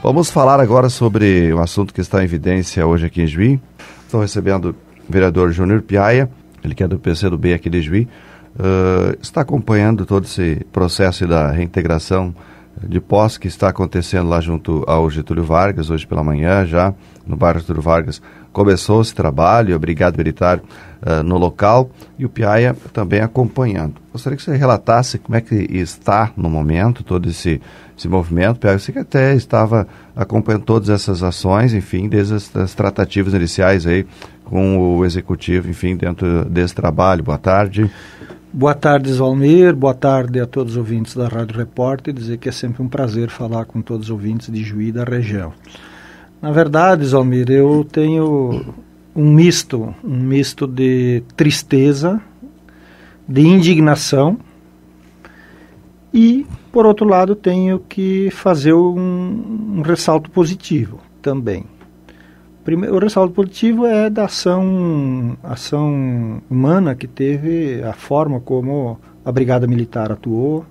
Vamos falar agora sobre um assunto que está em evidência hoje aqui em Juí. Estou recebendo o vereador Júnior Piaia, ele que é do PCdoB aqui de Juí, está acompanhando todo esse processo da reintegração de posse que está acontecendo lá junto ao Getúlio Vargas, hoje pela manhã já, no bairro Getúlio Vargas. Começou esse trabalho, a Brigada Militar no local e o Piaia também acompanhando. Gostaria que você relatasse como é que está no momento todo esse movimento. Piaia, você que até estava acompanhando todas essas ações, enfim, desde as tratativas iniciais aí com o Executivo, enfim, dentro desse trabalho. Boa tarde. Boa tarde, Zalmir. Boa tarde a todos os ouvintes da Rádio Repórter. Dizer que é sempre um prazer falar com todos os ouvintes de Juí da região. Na verdade, Zalmir, eu tenho um misto de tristeza, de indignação e, por outro lado, tenho que fazer um ressalto positivo também. O ressalto positivo é da ação humana que teve, a forma como a Brigada Militar atuou,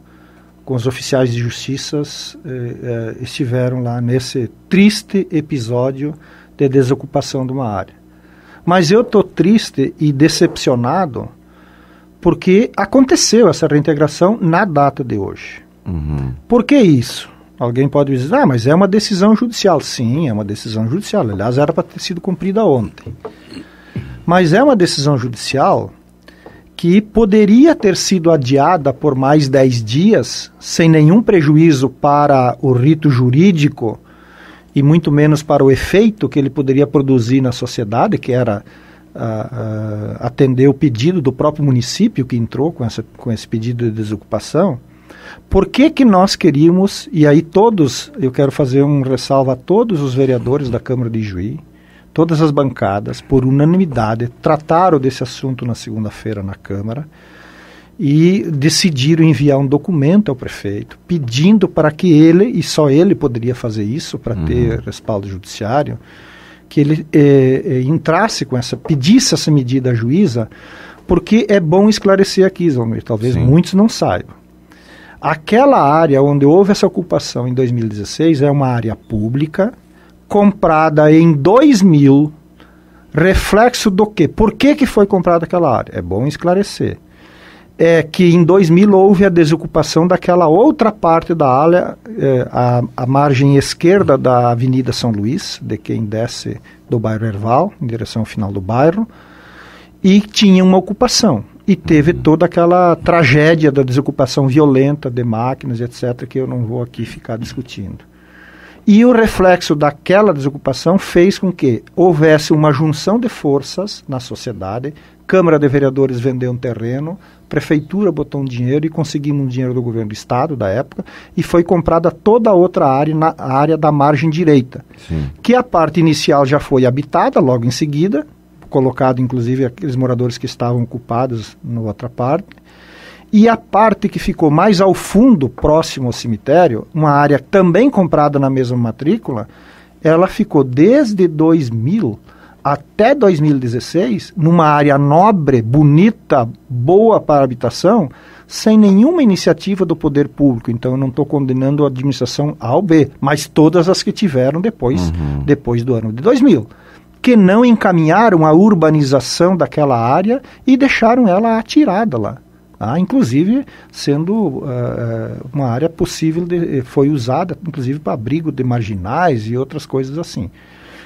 com os oficiais de justiça estiveram lá nesse triste episódio de desocupação de uma área. Mas eu estou triste e decepcionado porque aconteceu essa reintegração na data de hoje. Uhum. Por que isso? Alguém pode dizer, mas é uma decisão judicial. Sim, é uma decisão judicial. Aliás, era para ter sido cumprida ontem. Mas é uma decisão judicial que poderia ter sido adiada por mais 10 dias, sem nenhum prejuízo para o rito jurídico e muito menos para o efeito que ele poderia produzir na sociedade, que era atender o pedido do próprio município que entrou com esse pedido de desocupação. Por que nós queríamos, e aí eu quero fazer um ressalvo a todos os vereadores da Câmara de Juí, todas as bancadas, por unanimidade, trataram desse assunto na segunda-feira na Câmara e decidiram enviar um documento ao prefeito pedindo para que ele, e só ele poderia fazer isso para ter respaldo judiciário, que ele pedisse essa medida à juíza, porque é bom esclarecer aqui, Zalmir, talvez muitos não saibam. Aquela área onde houve essa ocupação em 2016 é uma área pública, comprada em 2000, reflexo do quê? Por que foi comprada aquela área? É bom esclarecer. É que em 2000 houve a desocupação daquela outra parte da área, a margem esquerda da Avenida São Luís, de quem desce do bairro Herval, em direção ao final do bairro, e tinha uma ocupação. E teve toda aquela tragédia da desocupação violenta de máquinas, etc., que eu não vou aqui ficar discutindo. E o reflexo daquela desocupação fez com que houvesse uma junção de forças na sociedade. Câmara de Vereadores vendeu um terreno, Prefeitura botou um dinheiro e conseguimos um dinheiro do governo do Estado da época e foi comprada toda a outra área, na área da margem direita. Sim. Que a parte inicial já foi habitada logo em seguida, colocado inclusive aqueles moradores que estavam ocupados na outra parte. E a parte que ficou mais ao fundo, próximo ao cemitério, uma área também comprada na mesma matrícula, ela ficou desde 2000 até 2016, numa área nobre, bonita, boa para a habitação, sem nenhuma iniciativa do poder público. Então eu não estou condenando a administração A ou B, mas todas as que tiveram depois do ano de 2000. Que não encaminharam a urbanização daquela área e deixaram ela atirada lá. Inclusive sendo uma área possível, foi usada inclusive para abrigo de marginais e outras coisas assim.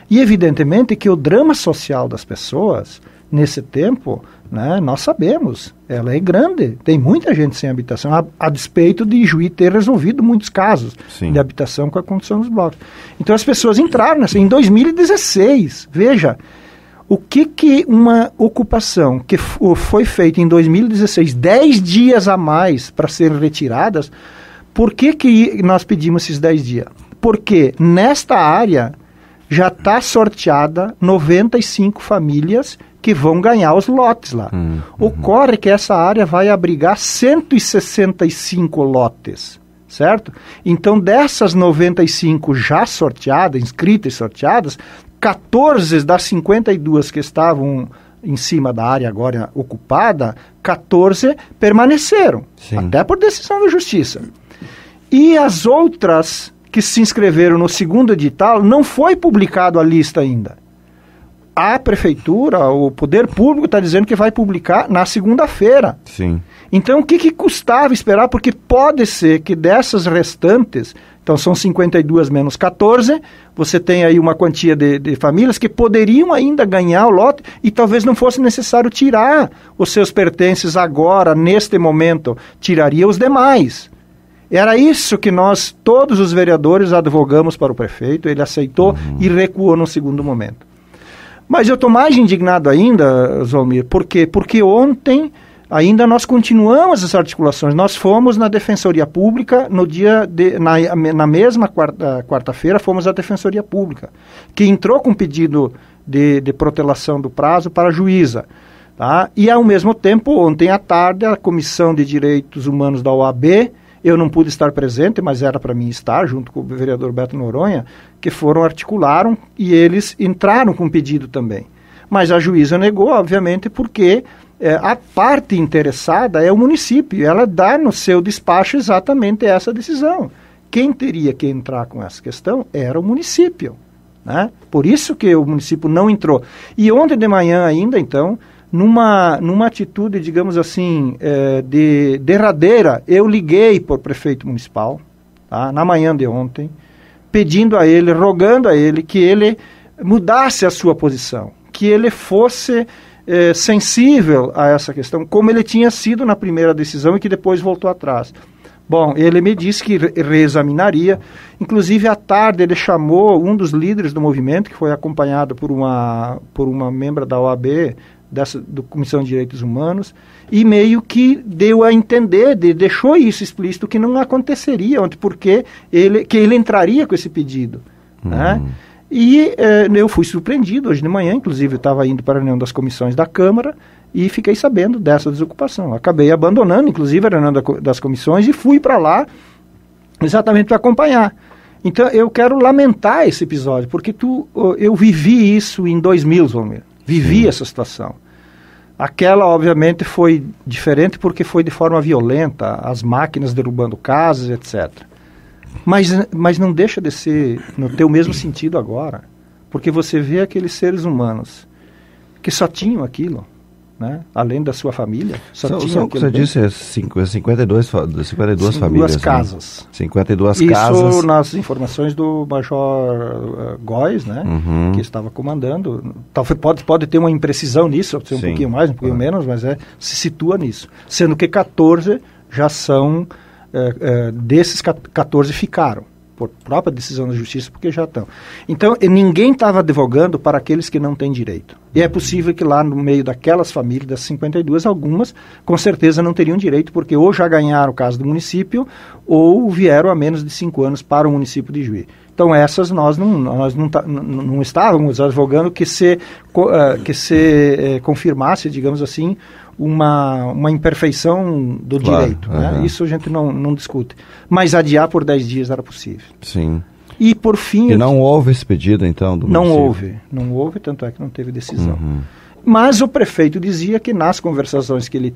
E evidentemente que o drama social das pessoas, nesse tempo, né, nós sabemos, ela é grande, tem muita gente sem habitação, a despeito de Juí ter resolvido muitos casos de habitação com a condição dos blocos. Então as pessoas entraram nessa, em 2016, veja, o que uma ocupação que foi feita em 2016, 10 dias a mais para serem retiradas, por que nós pedimos esses 10 dias? Porque nesta área já está sorteada 95 famílias que vão ganhar os lotes lá. Ocorre que essa área vai abrigar 165 lotes, certo? Então, dessas 95 já sorteadas, inscritas e sorteadas, 14 das 52 que estavam em cima da área agora ocupada, 14 permaneceram, até por decisão da justiça. E as outras que se inscreveram no segundo edital, não foi publicado a lista ainda. A prefeitura, o poder público está dizendo que vai publicar na segunda-feira. Sim. Então, o que custava esperar? Porque pode ser que dessas restantes, então são 52 menos 14, você tem aí uma quantia de famílias que poderiam ainda ganhar o lote e talvez não fosse necessário tirar os seus pertences agora, neste momento, tiraria os demais. Era isso que nós, todos os vereadores, advogamos para o prefeito, ele aceitou e recuou no segundo momento. Mas eu estou mais indignado ainda, Zalmir, por quê? Porque ontem ainda nós continuamos as articulações. Nós fomos na Defensoria Pública, na mesma quarta-feira, fomos à Defensoria Pública, que entrou com pedido de protelação do prazo para a juíza. Tá? E, ao mesmo tempo, ontem à tarde, a Comissão de Direitos Humanos da OAB, eu não pude estar presente, mas era para mim estar, junto com o vereador Beto Noronha, que articularam e eles entraram com pedido também. Mas a juíza negou, obviamente, porque a parte interessada é o município. Ela dá no seu despacho exatamente essa decisão. Quem teria que entrar com essa questão era o município. Né? Por isso que o município não entrou. E ontem de manhã ainda, então, numa atitude, digamos assim, de derradeira, eu liguei para o prefeito municipal, tá? Na manhã de ontem, pedindo a ele, rogando a ele que ele mudasse a sua posição, que ele fosse sensível a essa questão, como ele tinha sido na primeira decisão e que depois voltou atrás. Bom, ele me disse que reexaminaria, inclusive à tarde ele chamou um dos líderes do movimento, que foi acompanhado por uma membro da OAB, do Comissão de Direitos Humanos, e meio que deu a entender, deixou isso explícito, que não aconteceria, porque ele entraria com esse pedido. Né? E eu fui surpreendido hoje de manhã, inclusive eu estava indo para a reunião das comissões da Câmara e fiquei sabendo dessa desocupação. Acabei abandonando, inclusive, a reunião das comissões e fui para lá exatamente para acompanhar. Então eu quero lamentar esse episódio, porque eu vivi isso em 2000, Zalmir. Vivi essa situação. Aquela, obviamente, foi diferente porque foi de forma violenta, as máquinas derrubando casas, etc. Mas não deixa de ser no teu mesmo sentido agora, porque você vê aqueles seres humanos que só tinham aquilo, né? Além da sua família. Só tinham aquilo. Você disse 52 famílias. Casas. 52 Isso casas. Isso nas informações do Major Góes, né? Que estava comandando. Talvez pode ter uma imprecisão nisso, pode ser um pouquinho mais, um pouquinho menos, mas se situa nisso. Sendo que 14 já são... desses 14 ficaram, por própria decisão da justiça, porque já estão. Então, ninguém estava advogando para aqueles que não têm direito. E é possível que lá no meio daquelas famílias, das 52, algumas, com certeza não teriam direito, porque ou já ganharam o caso do município, ou vieram há menos de 5 anos para o município de Juí. Então, essas nós não estávamos advogando que se confirmasse, digamos assim, uma imperfeição do direito. Né? Isso a gente não discute. Mas adiar por 10 dias era possível. Sim. E por fim... E não houve esse pedido, então, do município? Não houve, tanto é que não teve decisão. Mas o prefeito dizia que nas conversações que ele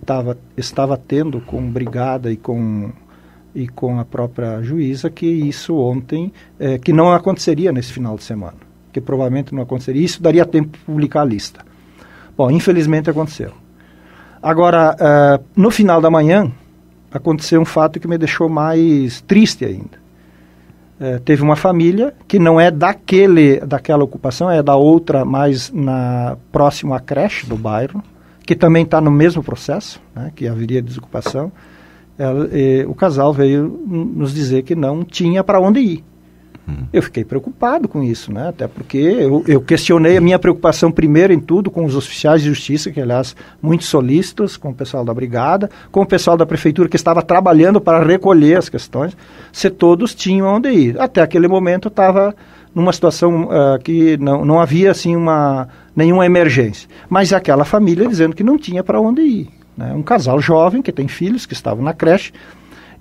estava tendo com brigada e com a própria juíza, que isso ontem, que não aconteceria nesse final de semana. Que provavelmente não aconteceria. Isso daria tempo de publicar a lista. Bom, infelizmente aconteceu. Agora, no final da manhã, aconteceu um fato que me deixou mais triste ainda. Teve uma família que não é daquela ocupação, é da outra, mais próximo à creche do bairro, que também está no mesmo processo, né, que haveria desocupação. O casal veio nos dizer que não tinha para onde ir. Eu fiquei preocupado com isso, né? Até porque eu questionei a minha preocupação primeiro em tudo com os oficiais de justiça, que aliás, muito solícitos, com o pessoal da brigada, com o pessoal da prefeitura que estava trabalhando para recolher as questões, se todos tinham onde ir. Até aquele momento estava numa situação que não havia assim nenhuma emergência. Mas aquela família dizendo que não tinha para onde ir. Né? Um casal jovem que tem filhos que estavam na creche.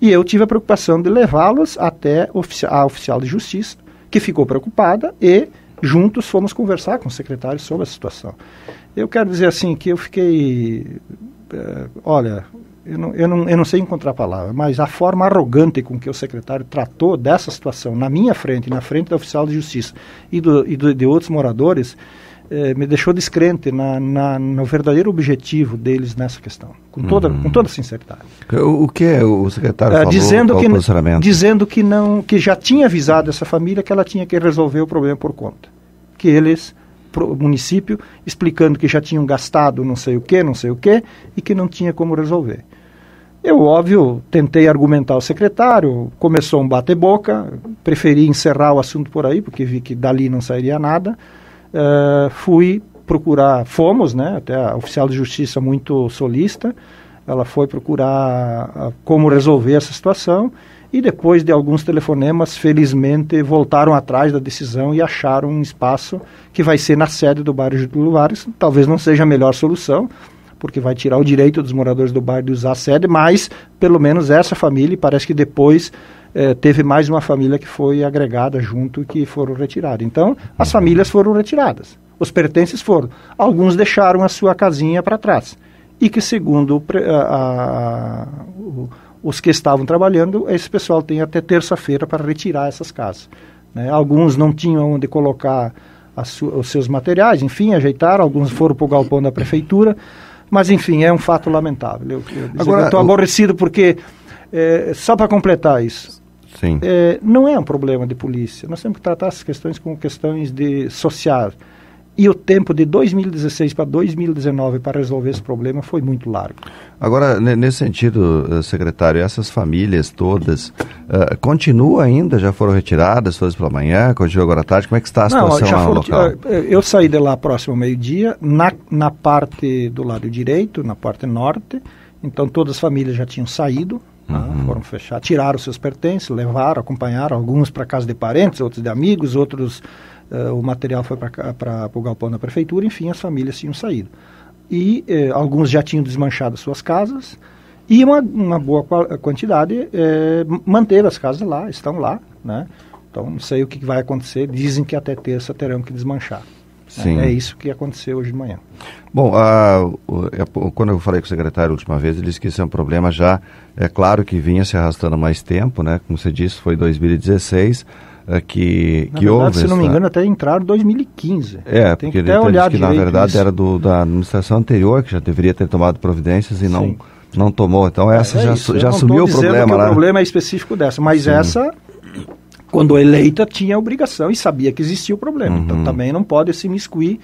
E eu tive a preocupação de levá-los até a oficial de justiça, que ficou preocupada, e juntos fomos conversar com o secretário sobre a situação. Eu quero dizer assim que eu fiquei... olha, eu não sei encontrar a palavra, mas a forma arrogante com que o secretário tratou dessa situação na minha frente, na frente da oficial de justiça de outros moradores, me deixou descrente no verdadeiro objetivo deles nessa questão, com toda sinceridade. O que o secretário falou? Dizendo que já tinha avisado essa família que ela tinha que resolver o problema por conta. Que eles, o município, explicando que já tinham gastado não sei o que, e que não tinha como resolver. Eu, óbvio, tentei argumentar o secretário, começou um bate-boca, preferi encerrar o assunto por aí, porque vi que dali não sairia nada. Fomos, né, até a oficial de justiça muito solista, ela foi procurar como resolver essa situação, e depois de alguns telefonemas, felizmente, voltaram atrás da decisão e acharam um espaço que vai ser na sede do bairro Getúlio Vargas. Talvez não seja a melhor solução, porque vai tirar o direito dos moradores do bairro de usar a sede, mas pelo menos essa família, e parece que depois teve mais uma família que foi agregada junto e que foram retiradas. Então, as famílias foram retiradas, os pertences foram. Alguns deixaram a sua casinha para trás, e que segundo os que estavam trabalhando, esse pessoal tem até terça-feira para retirar essas casas, né? Alguns não tinham onde colocar os seus materiais, enfim, ajeitaram, alguns foram para o galpão da prefeitura, mas enfim, é um fato lamentável. Eu estou aborrecido porque, só para completar isso, não é um problema de polícia, nós temos que tratar essas questões como questões sociais. E o tempo de 2016 para 2019 para resolver esse problema foi muito largo. Agora, nesse sentido, secretário, essas famílias todas continuam ainda? Já foram retiradas todas pela manhã? Continua agora à tarde? Como é que está a situação lá no local? Eu saí de lá próximo ao meio-dia, na parte do lado direito, na parte norte. Então todas as famílias já tinham saído, foram fechar, tiraram seus pertences, levaram, acompanharam, alguns para casa de parentes, outros de amigos, outros... o material foi para o galpão da prefeitura, enfim, as famílias tinham saído. E alguns já tinham desmanchado suas casas, e uma boa quantidade manteve as casas lá, estão lá, né? Então, não sei o que vai acontecer, dizem que até terça terão que desmanchar. Sim. É isso que aconteceu hoje de manhã. Bom, quando eu falei com o secretário a última vez, ele disse que esse é um problema já, é claro que vinha se arrastando há mais tempo, né? Como você disse, foi 2016, que houve... se não me engano, até entraram em 2015. Porque ele disse que na verdade era da administração anterior, que já deveria ter tomado providências e não tomou. Então essa já assumiu o problema lá. O problema é específico dessa, mas essa, quando eleita, tinha a obrigação e sabia que existia o problema. Então também não pode se imiscuir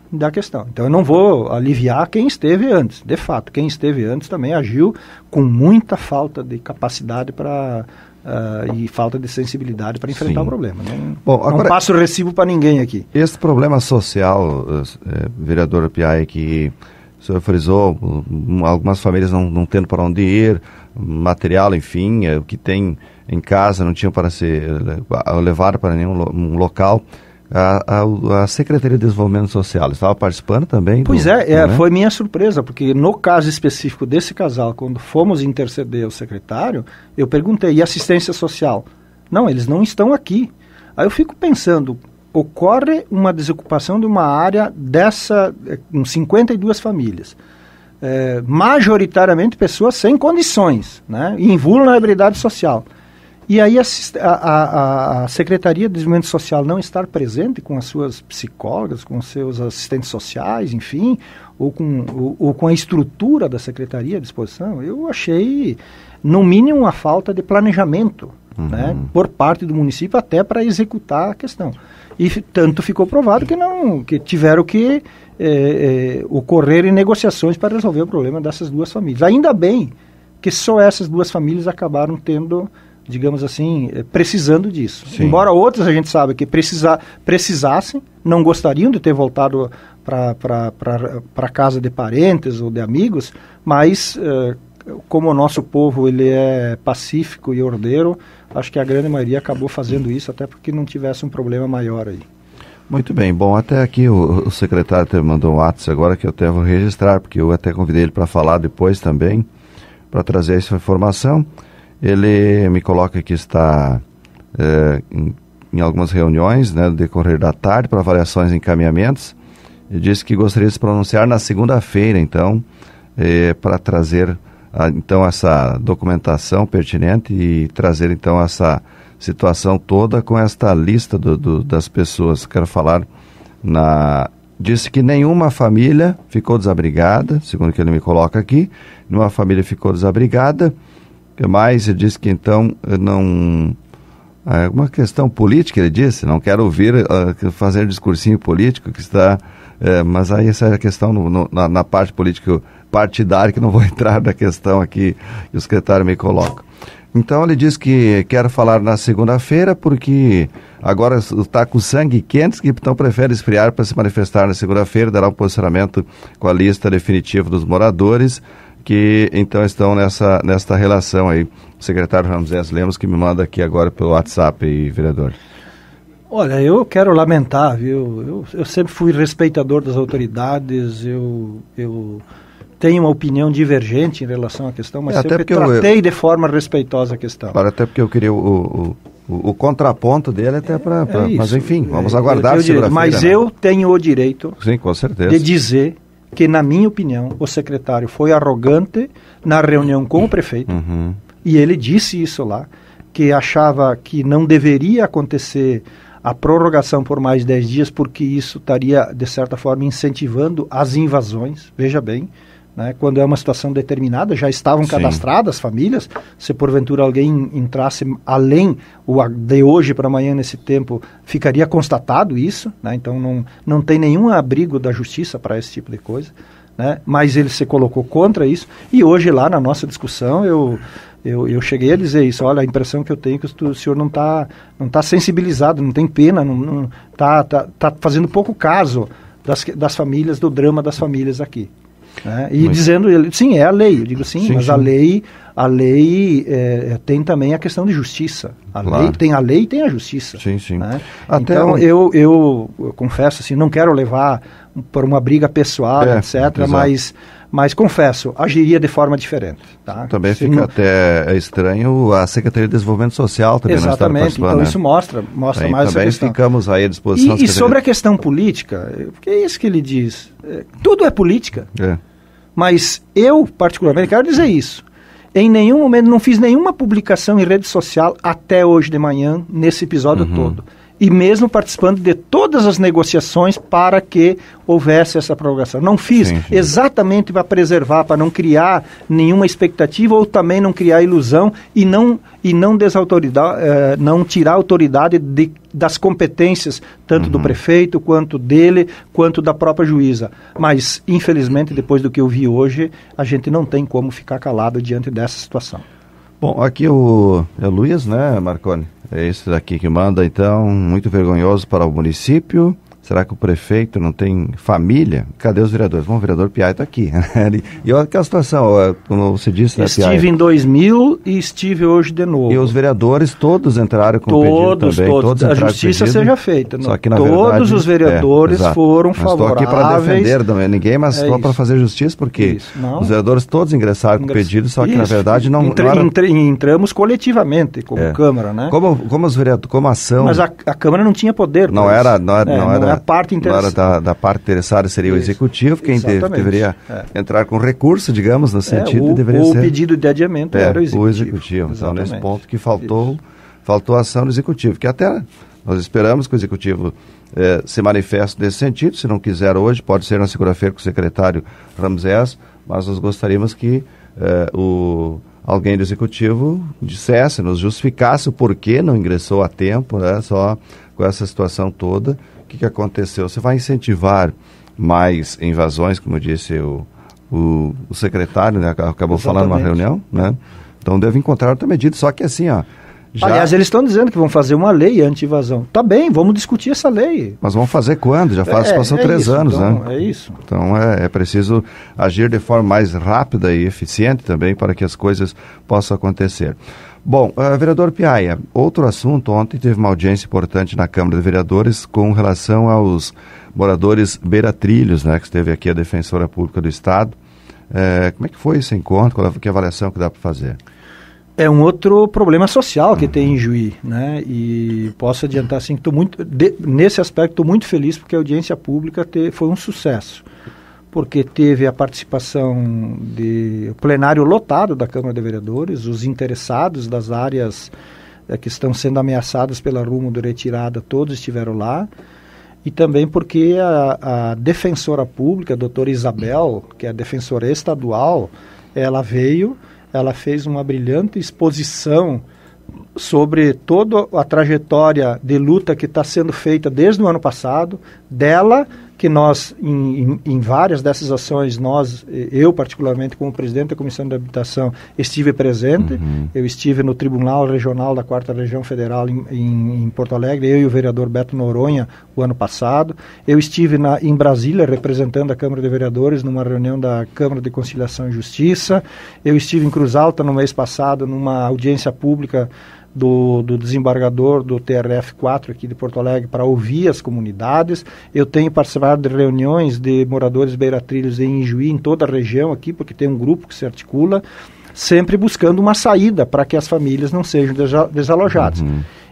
da questão. Então eu não vou aliviar quem esteve antes. De fato, quem esteve antes também agiu com muita falta de capacidade e falta de sensibilidade para enfrentar o problema. Não passo recibo para ninguém aqui. Esse problema social, vereador Piaia, que o senhor frisou, algumas famílias não tendo para onde ir, material, enfim, o que tem em casa não tinha para ser levado para nenhum local. A Secretaria de Desenvolvimento Social estava participando também? Foi minha surpresa, porque no caso específico desse casal, quando fomos interceder ao secretário, eu perguntei, e assistência social? Não, eles não estão aqui. Aí eu fico pensando, ocorre uma desocupação de uma área com 52 famílias, majoritariamente pessoas sem condições, né, em vulnerabilidade social. E aí a Secretaria de Desenvolvimento Social não estar presente com as suas psicólogas, com os seus assistentes sociais, enfim, ou com a estrutura da Secretaria à disposição, eu achei, no mínimo, uma falta de planejamento, né, por parte do município até para executar a questão. E tanto ficou provado que tiveram que ocorrer em negociações para resolver o problema dessas duas famílias. Ainda bem que só essas duas famílias acabaram tendo, digamos assim, precisando disso. Sim. Embora outras a gente sabe que precisassem, não gostariam de ter voltado para casa de parentes ou de amigos, mas como o nosso povo ele é pacífico e ordeiro, acho que a grande maioria acabou fazendo isso até porque não tivesse um problema maior aí. Muito bem, bom, até aqui o secretário até mandou um WhatsApp agora que eu até vou registrar, porque eu até convidei ele para falar depois também, para trazer essa informação. Ele me coloca que está em algumas reuniões, né, no decorrer da tarde, para avaliações e encaminhamentos. Ele disse que gostaria de se pronunciar na segunda-feira, então, para trazer então essa documentação pertinente e trazer então essa situação toda com esta lista das pessoas. Quero falar disse que nenhuma família ficou desabrigada, segundo o que ele me coloca aqui, nenhuma família ficou desabrigada. O que mais? Ele disse que então não... É uma questão política, ele disse, não quero ouvir fazer discursinho político que está... mas aí essa é a questão na parte política partidária, que não vou entrar na questão aqui que o secretário me coloca. Então ele diz que quer falar na segunda-feira porque agora está com sangue quente, que então prefere esfriar para se manifestar na segunda-feira, dará um posicionamento com a lista definitiva dos moradores que então estão nesta relação aí. O secretário Ramsés Lemos que me manda aqui agora pelo WhatsApp aí, vereador. Olha, eu quero lamentar, viu? Eu sempre fui respeitador das autoridades, eu tenho uma opinião divergente em relação à questão, mas sempre tratei de forma respeitosa a questão. Claro, até porque eu queria o contraponto dele até para... mas enfim, vamos aguardar segunda-feira. Mas eu tenho o direito, sim, com certeza, de dizer que, na minha opinião, o secretário foi arrogante na reunião com o prefeito, e ele disse isso lá, que achava que não deveria acontecer a prorrogação por mais 10 dias, porque isso estaria, de certa forma, incentivando as invasões, veja bem, né, quando é uma situação determinada, já estavam cadastradas famílias, se porventura alguém entrasse além de hoje para amanhã nesse tempo, ficaria constatado isso, né, então não tem nenhum abrigo da justiça para esse tipo de coisa, né, mas ele se colocou contra isso, e hoje lá na nossa discussão eu cheguei a dizer isso, olha, a impressão que eu tenho é que o senhor não tá sensibilizado, não tem pena, não tá fazendo pouco caso das famílias, do drama das famílias aqui. E dizendo, sim, é a lei, eu digo sim, mas sim. A lei tem também a questão de justiça. Tem a lei e tem a justiça. Sim, sim. Né? Então eu confesso assim, não quero levar por uma briga pessoal, etc., mas confesso, agiria de forma diferente. Tá? Também fica até estranho a Secretaria de Desenvolvimento Social também não estar participando. Então isso mostra mais essa questão. Também ficamos aí à disposição. E sobre a questão política, porque é isso que ele diz, tudo é política. Mas eu, particularmente, quero dizer isso. Em nenhum momento, não fiz nenhuma publicação em rede social até hoje de manhã, nesse episódio todo. E mesmo participando de todas as negociações para que houvesse essa prorrogação. Não fiz exatamente para preservar, para não criar nenhuma expectativa ou também não criar ilusão e não não tirar a autoridade das competências, tanto do prefeito, quanto dele, quanto da própria juíza. Mas, infelizmente, depois do que eu vi hoje, a gente não tem como ficar calado diante dessa situação. Bom, aqui é o Luiz, né, Marconi? É esse daqui que manda, então, muito vergonhoso para o município. Será que o prefeito não tem família? Cadê os vereadores? Bom, o vereador Piai está aqui. E olha que a situação, como você disse, né, Piai? Estive em 2000 e estive hoje de novo. E os vereadores todos entraram com pedido também. Todos a justiça seja feita. Só que, todos verdade, os vereadores foram favoráveis. Estou aqui para defender também ninguém, mas estou para fazer justiça, porque os vereadores todos ingressaram com pedido, só que na verdade não entramos coletivamente como Câmara, né? Como os vereadores, como ação... Mas a Câmara não tinha poder. Não era a parte interessada. Da parte interessada seria o executivo, quem deveria entrar com recurso, digamos, no sentido deveria ser... O pedido de adiamento era o executivo. Então, nesse ponto que faltou a ação do executivo, que até nós esperamos que o executivo se manifeste nesse sentido. Se não quiser hoje, pode ser na segunda-feira com o secretário Ramsés, mas nós gostaríamos que alguém do executivo dissesse, nos justificasse o porquê não ingressou a tempo, né, só com essa situação toda. O que aconteceu? Você vai incentivar mais invasões, como disse o secretário, né, acabou falando numa reunião, né? Então deve encontrar outra medida, só que assim, aliás, eles estão dizendo que vão fazer uma lei anti-invasão. Tá bem, vamos discutir essa lei. Mas vão fazer quando? Já passou 3 anos, então, né? É isso. Então é preciso agir de forma mais rápida e eficiente também para que as coisas possam acontecer. Bom, vereador Piaia, outro assunto, ontem teve uma audiência importante na Câmara de Vereadores com relação aos moradores beira-trilhos, né, que esteve aqui a Defensora Pública do Estado. Como é que foi esse encontro? Qual é a avaliação que dá para fazer? É um outro problema social que tem em Juí, né? E posso adiantar assim que nesse aspecto estou muito feliz porque a audiência pública foi um sucesso. porque teve a participação o plenário lotado da Câmara de Vereadores, os interessados das áreas que estão sendo ameaçadas pela Rumo de retirada, todos estiveram lá, e também porque a defensora pública, a doutora Isabel, que é a defensora estadual, ela veio, ela fez uma brilhante exposição sobre toda a trajetória de luta que está sendo feita desde o ano passado, dela, que nós, em várias dessas ações, eu particularmente como presidente da Comissão de Habitação, estive presente. Eu estive no Tribunal Regional da 4ª Região Federal em Porto Alegre, eu e o vereador Beto Noronha, o ano passado. Eu estive em Brasília, representando a Câmara de Vereadores, numa reunião da Câmara de Conciliação e Justiça. Eu estive em Cruz Alta no mês passado, numa audiência pública do desembargador do TRF4 aqui de Porto Alegre, para ouvir as comunidades. Eu tenho participado de reuniões de moradores beira-trilhos em Ijuí, em toda a região aqui, porque tem um grupo que se articula, sempre buscando uma saída para que as famílias não sejam desalojadas.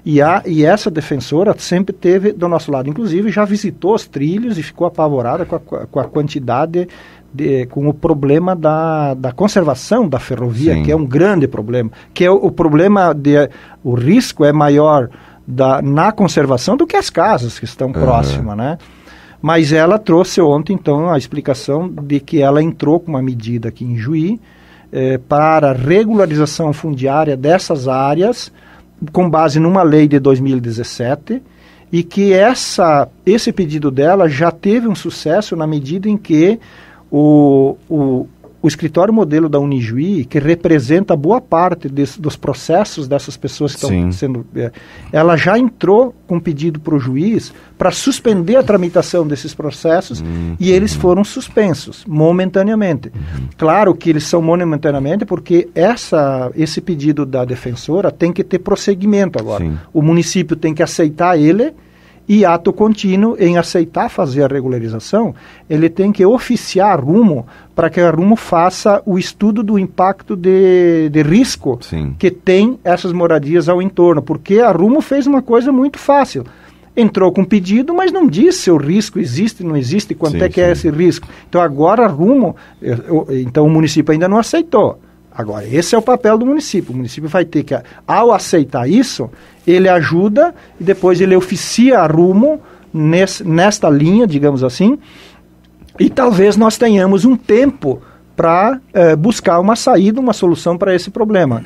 E essa defensora sempre teve do nosso lado, inclusive já visitou os trilhos e ficou apavorada com a quantidade com o problema da conservação da ferrovia, Sim. que é um grande problema, que é o problema o risco é maior na conservação do que as casas que estão próximas, né? Mas ela trouxe ontem, então, a explicação de que ela entrou com uma medida aqui em Juí para regularização fundiária dessas áreas, com base numa lei de 2017, e que esse pedido dela já teve um sucesso na medida em que o escritório modelo da Unijuí, que representa boa parte dos processos dessas pessoas que estão sendo... ela já entrou com pedido para o juiz para suspender a tramitação desses processos e eles foram suspensos momentaneamente. Claro que eles são momentaneamente porque esse pedido da defensora tem que ter prosseguimento agora. Sim. O município tem que aceitar ele e ato contínuo em aceitar fazer a regularização, ele tem que oficiar a Rumo para que a Rumo faça o estudo do impacto de risco Sim. que tem essas moradias ao entorno, porque a Rumo fez uma coisa muito fácil. Entrou com pedido, mas não disse se o risco existe, não existe, quanto sim, que é esse risco. Então agora a Rumo, então o município ainda não aceitou. Agora, esse é o papel do município. O município vai ter que, ao aceitar isso, ele ajuda e depois ele oficia a Rumo nesta linha, digamos assim, e talvez nós tenhamos um tempo para buscar uma saída, uma solução para esse problema.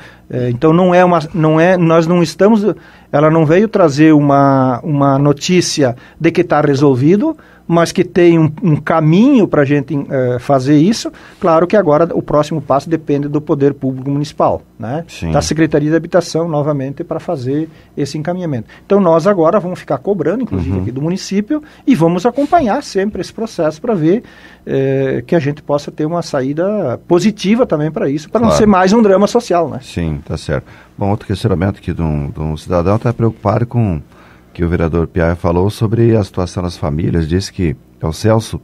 Então nós não estamos, ela não veio trazer uma notícia de que está resolvido, mas que tem um caminho para a gente fazer isso. Claro que agora o próximo passo depende do Poder Público Municipal, né? Da Secretaria de Habitação, novamente, para fazer esse encaminhamento. Então nós agora vamos ficar cobrando, inclusive aqui do município, e vamos acompanhar sempre esse processo para ver que a gente possa ter uma saída positiva também para isso, para não ser mais um drama social, né? Sim, tá certo. Bom, outro questionamento aqui de um cidadão está preocupado com que o vereador Piaia falou sobre a situação das famílias. Disse que é o Celso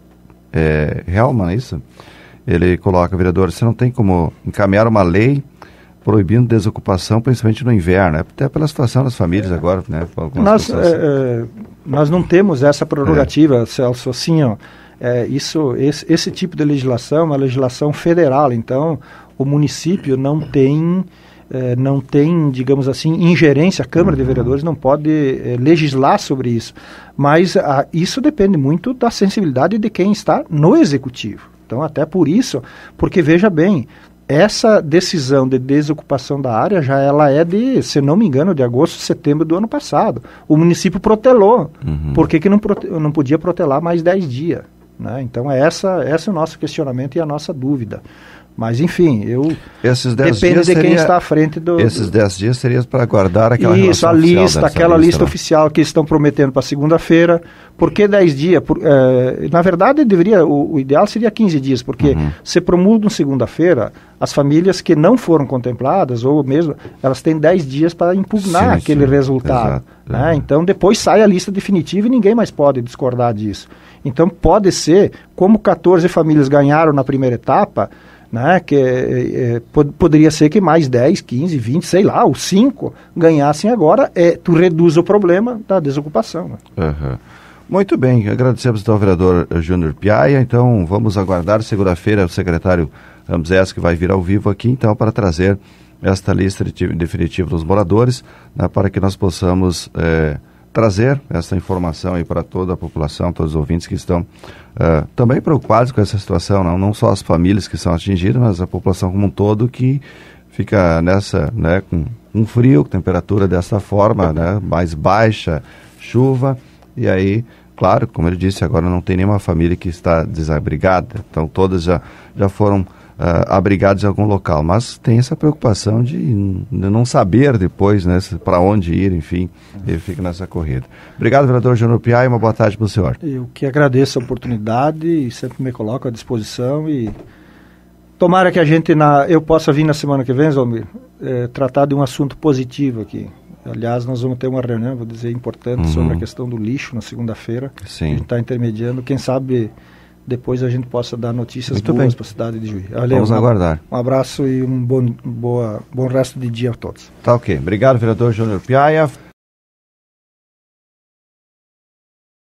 Hellman, é isso? Ele coloca, vereador, você não tem como encaminhar uma lei proibindo desocupação, principalmente no inverno, até pela situação das famílias agora, né? Nós não temos essa prerrogativa, Celso, assim, ó, esse tipo de legislação é uma legislação federal, então o município não tem, digamos assim, ingerência. A Câmara de Vereadores não pode legislar sobre isso, mas isso depende muito da sensibilidade de quem está no Executivo. Então, até por isso, porque veja bem, essa decisão de desocupação da área ela é de, se não me engano, de agosto, setembro do ano passado. O município protelou. Por que não podia protelar mais 10 dias? Né? Então, esse é o nosso questionamento e a nossa dúvida. Mas, enfim, depende de quem está à frente do... Esses 10 dias seriam para guardar aquela Isso, aquela lista oficial que estão prometendo para segunda-feira. Por que 10 dias? Na verdade, o ideal seria 15 dias, porque se promulgam segunda-feira, as famílias que não foram contempladas, ou mesmo, elas têm 10 dias para impugnar aquele resultado. Né? Então, depois sai a lista definitiva e ninguém mais pode discordar disso. Então, pode ser, como 14 famílias ganharam na primeira etapa, né, poderia ser que mais 10, 15, 20, sei lá, os 5 ganhassem agora, tu reduz o problema da desocupação. Né? Muito bem, agradecemos então ao vereador Júnior Piaia. Então vamos aguardar segunda-feira o secretário Ramsés, que vai vir ao vivo aqui então para trazer esta lista definitiva dos moradores, né, para que nós possamos trazer essa informação aí para toda a população, todos os ouvintes que estão também preocupados com essa situação, não só as famílias que são atingidas, mas a população como um todo que fica nessa, né, com um frio, com temperatura dessa forma, né, mais baixa, chuva, e aí, claro, como ele disse, agora não tem nenhuma família que está desabrigada, então todas já foram abrigados em algum local, mas tem essa preocupação de não saber depois, né, para onde ir, enfim, ele fica nessa corrida. Obrigado, vereador Júnior Piaia, uma boa tarde para o senhor. Eu que agradeço a oportunidade e sempre me coloco à disposição e tomara que eu possa vir na semana que vem, Zalmir, tratar de um assunto positivo aqui. Aliás, nós vamos ter uma reunião, vou dizer, importante sobre a questão do lixo na segunda-feira. Sim. A gente está intermediando, quem sabe depois a gente possa dar notícias boas para a cidade de Juí. Vamos aguardar. Um abraço e um bom resto de dia a todos. Tá ok. Obrigado, vereador Júnior Piaia.